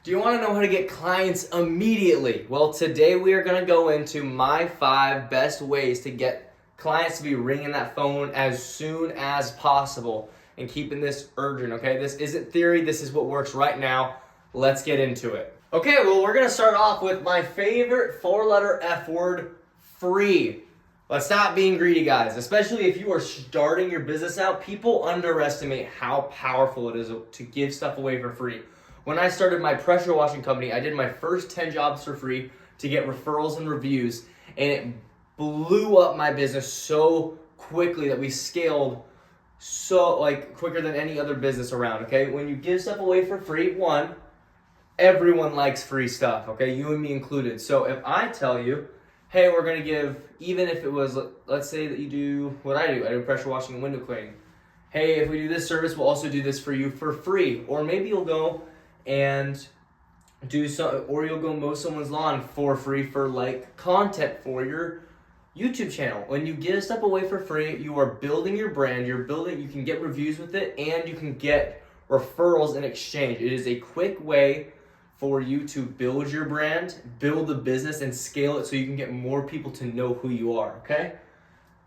Do you want to know how to get clients immediately? Well, today we are going to go into my 5 best ways to get clients to be ringing that phone as soon as possible and keeping this urgent, okay? This isn't theory, this is what works right now. Let's get into it. Okay, well, we're going to start off with my favorite 4-letter F word, free. Let's stop being greedy, guys. Especially if you are starting your business out, people underestimate how powerful it is to give stuff away for free. When I started my pressure washing company, I did my first 10 jobs for free to get referrals and reviews, and it blew up my business so quickly that we scaled so quicker than any other business around, okay? When you give stuff away for free, one, everyone likes free stuff, okay? You and me included. So if I tell you, hey, we're gonna give, even if it was, let's say that you do what I do pressure washing and window cleaning. Hey, if we do this service, we'll also do this for you for free. Or maybe you'll go and you'll go mow someone's lawn for free for content for your YouTube channel. When you give stuff away for free, you are building your brand, you can get reviews with it, and you can get referrals in exchange. It is a quick way for you to build your brand, build a business, and scale it so you can get more people to know who you are, okay?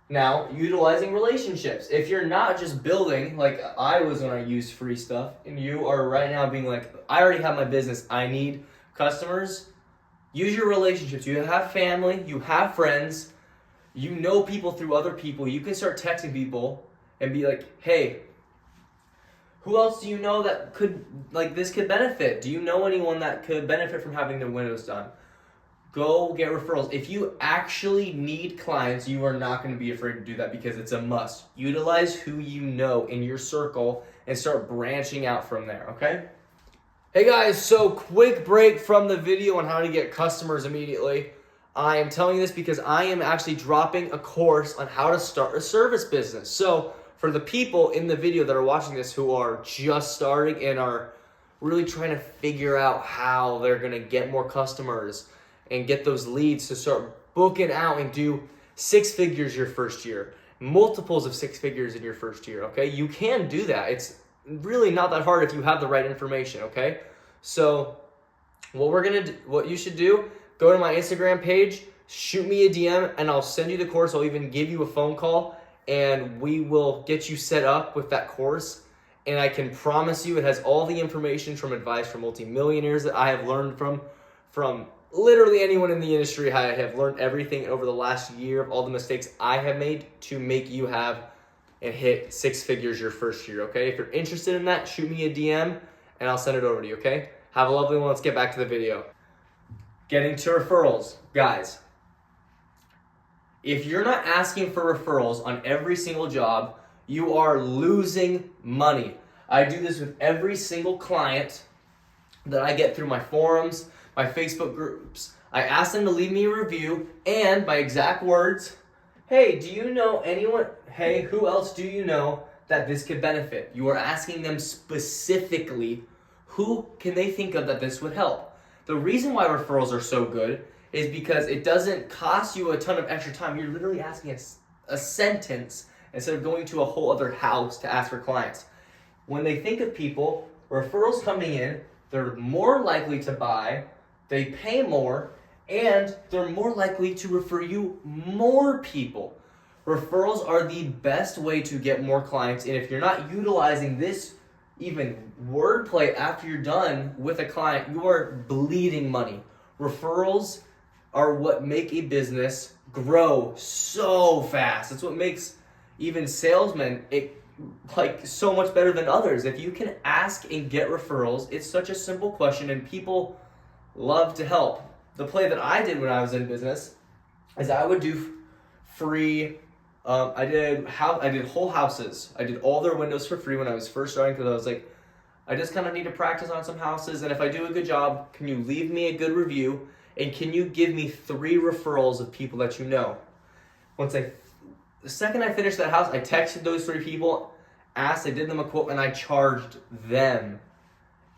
Now, utilizing relationships. If you're not just building, like I was when I used free stuff, and you are right now being like, I already have my business, I need customers, use your relationships. You have family, you have friends, you know people through other people. You can start texting people and be like, hey, who else do you know that this could benefit? Do you know anyone that could benefit from having their windows done? Go get referrals. If you actually need clients, you are not going to be afraid to do that because it's a must. Utilize who you know in your circle and start branching out from there, okay? Hey guys, so quick break from the video on how to get customers immediately. I am telling you this because I am actually dropping a course on how to start a service business. So for the people in the video that are watching this who are just starting and are really trying to figure out how they're going to get more customers and get those leads to start booking out and do 6 figures your first year, multiples of 6 figures in your first year, okay? You can do that. It's really not that hard if you have the right information, okay? So what you should do, go to my Instagram page, shoot me a DM, and I'll send you the course. I'll even give you a phone call, and we will get you set up with that course. And I can promise you it has all the information from advice from multimillionaires that I have learned from literally anyone in the industry. I have learned everything over the last year of all the mistakes I have made to make you have and hit 6 figures your first year, okay? If you're interested in that, shoot me a DM and I'll send it over to you, okay? Have a lovely one. Let's get back to the video. Getting to referrals. Guys, if you're not asking for referrals on every single job, you are losing money. I do this with every single client that I get through my forums, my Facebook groups. I ask them to leave me a review, and by exact words, hey, do you know anyone? Hey, who else do you know that this could benefit? You are asking them specifically, who can they think of that this would help? The reason why referrals are so good is because it doesn't cost you a ton of extra time. You're literally asking a sentence instead of going to a whole other house to ask for clients. When they think of people, referrals coming in, they're more likely to buy, they pay more, and they're more likely to refer you more people. Referrals are the best way to get more clients, and if you're not utilizing this even wordplay after you're done with a client, you are bleeding money. Referrals are what make a business grow so fast. It's what makes even salesmen so much better than others. If you can ask and get referrals, it's such a simple question and people love to help. The play that I did when I was in business is I would do free, I did whole houses. I did all their windows for free when I was first starting because I was like, I just kind of need to practice on some houses, and if I do a good job, can you leave me a good review, and can you give me 3 referrals of people that you know? The second I finished that house, I texted those 3 people, asked, I did them a quote, and I charged them.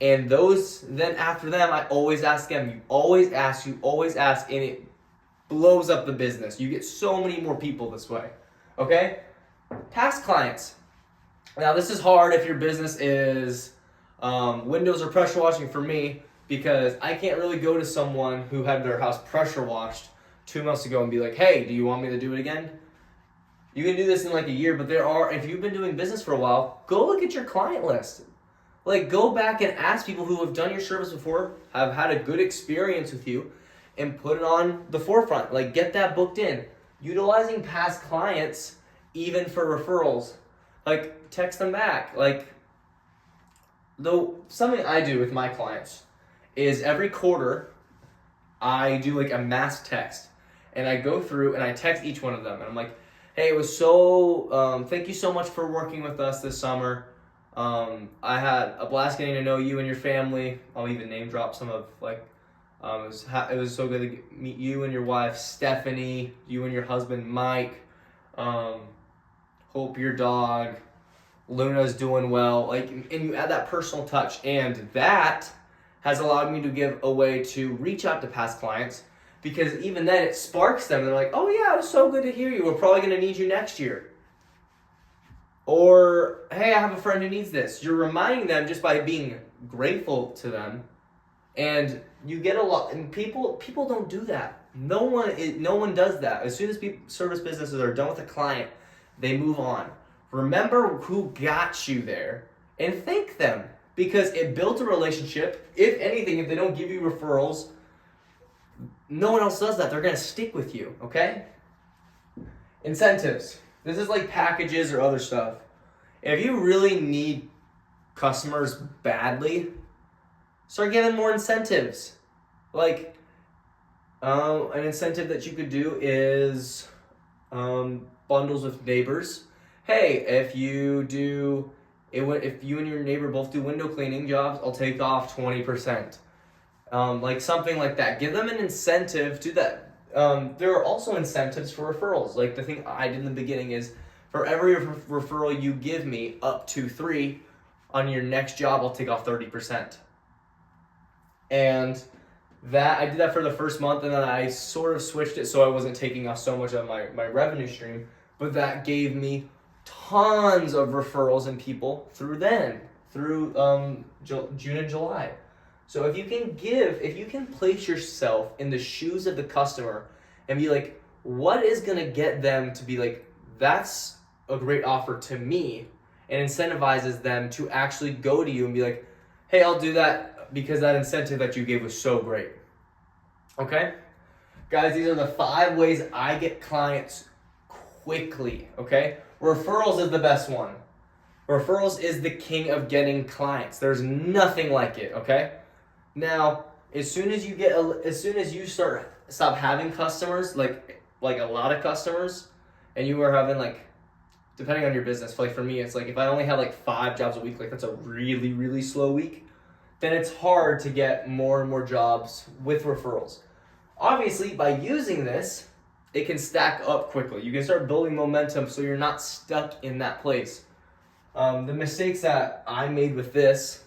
And then after them, I always ask them. You always ask, and it blows up the business. You get so many more people this way, okay? Past clients. Now, this is hard if your business is windows or pressure washing. For me, Because I can't really go to someone who had their house pressure washed 2 months ago and be like, hey, do you want me to do it again? You can do this in like a year, but if you've been doing business for a while, go look at your client list. Like, go back and ask people who have done your service before, have had a good experience with you, and put it on the forefront. Like, get that booked in. Utilizing past clients, even for referrals. Like, text them back. Like, though, something I do with my clients is every quarter, I do like a mass text. And I go through and I text each one of them. And I'm like, hey, it was thank you so much for working with us this summer. I had a blast getting to know you and your family. I'll even name drop some of like, it was so good to meet you and your wife, Stephanie, you and your husband, Mike. Hope your dog, Luna's doing well. Like, and you add that personal touch, and that has allowed me to give a way to reach out to past clients, because even then it sparks them. They're like, oh yeah, it was so good to hear you. We're probably going to need you next year. Or, hey, I have a friend who needs this. You're reminding them just by being grateful to them. And you get a lot, and people don't do that. No one does that. As soon as service businesses are done with a client, they move on. Remember who got you there and thank them, because it built a relationship. If anything, if they don't give you referrals, no one else does that. They're going to stick with you, okay? Incentives. This is like packages or other stuff. If you really need customers badly, start giving more incentives. Like, an incentive that you could do is bundles with neighbors. Hey, if you and your neighbor both do window cleaning jobs, I'll take off 20%. Like something like that. Give them an incentive to that. There are also incentives for referrals. Like the thing I did in the beginning is, for every referral you give me, up to 3, on your next job, I'll take off 30%. And that I did that for the first month, and then I sort of switched it so I wasn't taking off so much of my revenue stream. But that gave me tons of referrals and people through June and July. So if you can place yourself in the shoes of the customer and be like, what is going to get them to be like, that's a great offer to me, and incentivizes them to actually go to you and be like, hey, I'll do that because that incentive that you gave was so great. Okay? Guys, these are the 5 ways I get clients quickly, okay? Referrals is the best one. Referrals is the king of getting clients. There's nothing like it, okay? Now, as soon as you stop having customers, like a lot of customers, and you are having like, depending on your business, like for me, it's like if I only have like 5 jobs a week, like that's a really, really slow week, then it's hard to get more and more jobs with referrals. Obviously, by using this, it can stack up quickly. You can start building momentum so you're not stuck in that place. The mistakes that I made with this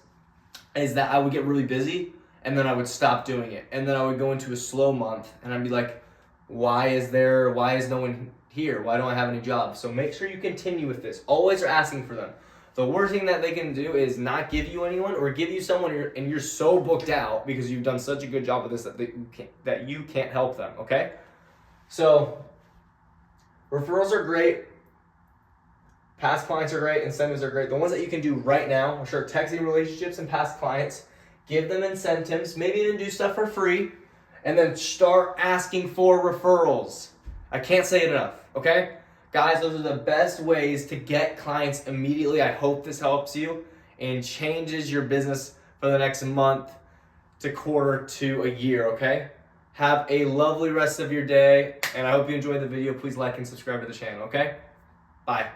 is that I would get really busy and then I would stop doing it. And then I would go into a slow month and I'd be like, why is no one here? Why don't I have any jobs? So make sure you continue with this. Always are asking for them. The worst thing that they can do is not give you anyone, or give you someone and you're so booked out because you've done such a good job with this that you can't help them, okay? So referrals are great. Past clients are great. Incentives are great. The ones that you can do right now are start texting relationships and past clients. Give them incentives. Maybe even do stuff for free. And then start asking for referrals. I can't say it enough, okay? Guys, those are the best ways to get clients immediately. I hope this helps you and changes your business for the next month to quarter to a year, okay? Have a lovely rest of your day, and I hope you enjoyed the video. Please like and subscribe to the channel, okay? Bye.